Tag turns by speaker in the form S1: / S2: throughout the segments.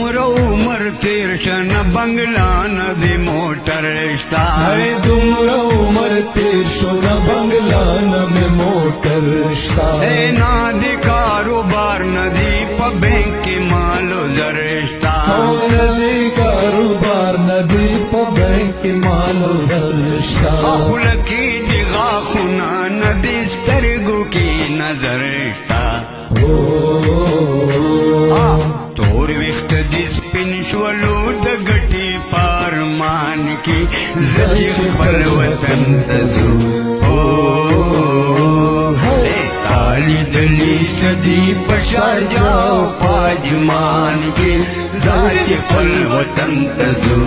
S1: دومره عمر تیر شنه بنگلا نه د موټر شتا
S2: دومره عمر تیر شو نه بنگلا نه مې موټر شتا
S1: نه د کاروبار نه دی په بینک کې مالو زر شتا
S2: نه دی کاروبار نه دی په بینک کې مالو زر شتا
S1: خوله کې د غاښونه نه د سترګو کې نظر شتا تور ویخت د سپین شولو د ګټې پارمان کې زه چې خپل وطن ته ځو تالی دلی صدی په شارجه او په اجمان کې زه چې خپل وطن ته ځو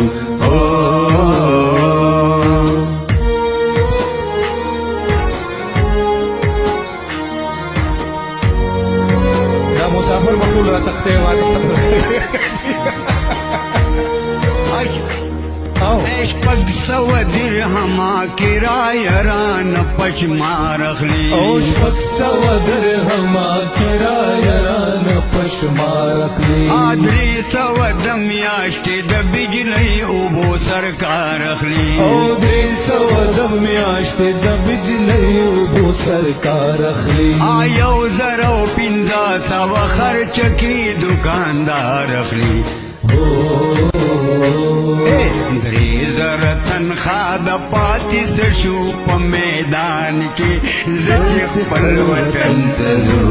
S2: مسافر بقول لا تختي ما
S1: شپږ سوه درهمه کرایه رانه پشمار اخلي
S2: شپږ سوه درهمه کرایه رانه پشمار اخلي
S1: درې سوه د میاشتې د بجلۍ اوبو سرکار اخلي
S2: درې سوه د میاشتې د بجلۍ اوبو سرکار اخلي
S1: یو زر او پنځه سوه خرچ کې دکاندار اخلي درې زره تنخوا د پاتې څه شو په میدان کې زه چې خپل وطن ته ځو